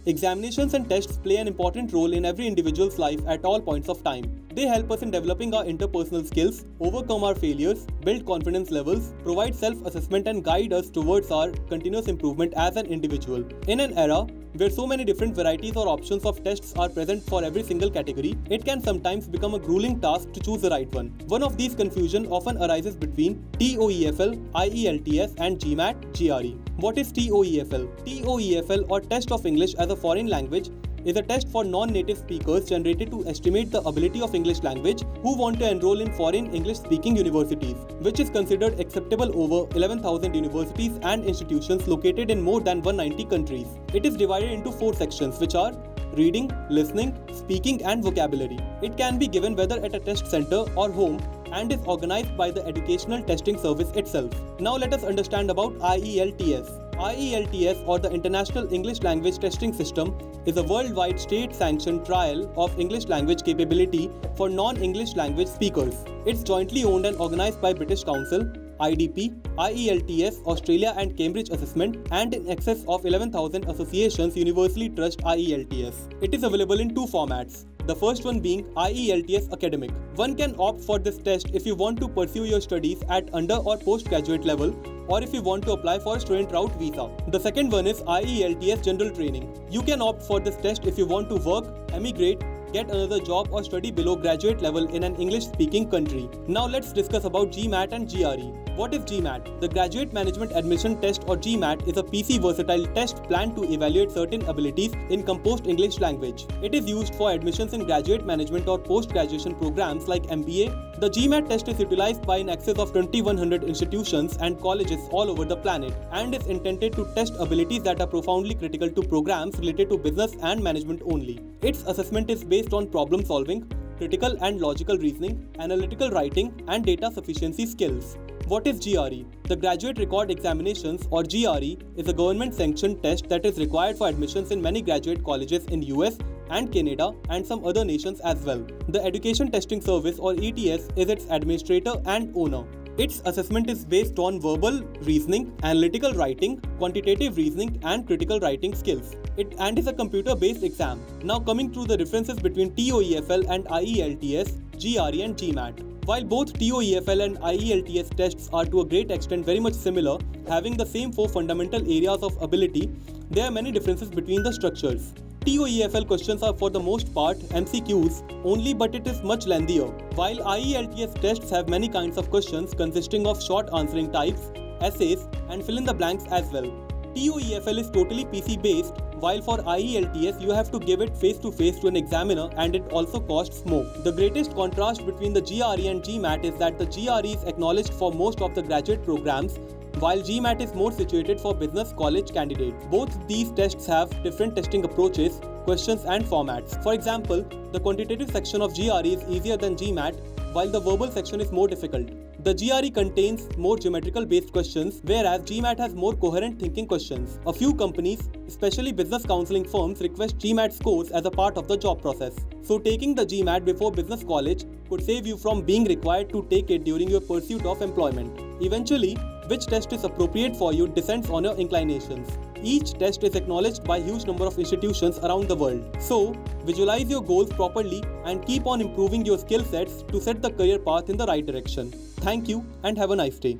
Examinations and tests play an important role in every individual's life at all points of time. They help us in developing our interpersonal skills, overcome our failures, build confidence levels, provide self-assessment and guide us towards our continuous improvement as an individual. In an era where so many different varieties or options of tests are present for every single category, it can sometimes become a grueling task to choose the right one. One of these confusion often arises between TOEFL, IELTS and GMAT, GRE. What is TOEFL? TOEFL, or Test of English as a Foreign Language, is a test for non-native speakers generated to estimate the ability of English language who want to enroll in foreign English-speaking universities, which is considered acceptable over 11,000 universities and institutions located in more than 190 countries. It is divided into 4 sections, which are reading, listening, speaking and vocabulary. It can be given whether at a test center or home and is organized by the Educational Testing Service itself. Now let us understand about IELTS. IELTS, or the International English Language Testing System, is a worldwide state-sanctioned trial of English language capability for non-English language speakers. It's jointly owned and organized by British Council, IDP, IELTS Australia and Cambridge Assessment, and in excess of 11,000 associations universally trust IELTS. It is available in 2 formats. The first one being IELTS Academic. One can opt for this test if you want to pursue your studies at under or postgraduate level, or if you want to apply for a student route visa. The second one is IELTS General Training. You can opt for this test if you want to work, emigrate, get another job or study below graduate level in an English-speaking country. Now let's discuss about GMAT and GRE. What is GMAT? The Graduate Management Admission Test, or GMAT, is a PC versatile test planned to evaluate certain abilities in composed English language. It is used for admissions in graduate management or post-graduation programs like MBA. The GMAT test is utilized by in excess of 2,100 institutions and colleges all over the planet and is intended to test abilities that are profoundly critical to programs related to business and management only. Its assessment is based on problem solving, critical and logical reasoning, analytical writing, and data sufficiency skills. What is GRE? The Graduate Record Examinations, or GRE, is a government-sanctioned test that is required for admissions in many graduate colleges in US and Canada and some other nations as well. The Education Testing Service, or ETS, is its administrator and owner. Its assessment is based on verbal reasoning, analytical writing, quantitative reasoning, and critical writing skills. It is a computer-based exam. Now coming through the differences between TOEFL and IELTS, GRE and GMAT. While both TOEFL and IELTS tests are to a great extent very much similar, having the same 4 fundamental areas of ability, there are many differences between the structures. TOEFL questions are for the most part MCQs only, but it is much lengthier, while IELTS tests have many kinds of questions consisting of short answering types, essays, and fill in the blanks as well. TOEFL is totally PC based, while for IELTS you have to give it face to face to an examiner and it also costs more. The greatest contrast between the GRE and GMAT is that the GRE is acknowledged for most of the graduate programs, while GMAT is more situated for business college candidates. Both these tests have different testing approaches, questions and formats. For example, the quantitative section of GRE is easier than GMAT, while the verbal section is more difficult. The GRE contains more geometrical based questions, whereas GMAT has more coherent thinking questions. A few companies, especially business counseling firms, request GMAT scores as a part of the job process. So taking the GMAT before business college could save you from being required to take it during your pursuit of employment. Eventually, which test is appropriate for you depends on your inclinations. Each test is acknowledged by a huge number of institutions around the world. So, visualize your goals properly and keep on improving your skill sets to set the career path in the right direction. Thank you and have a nice day.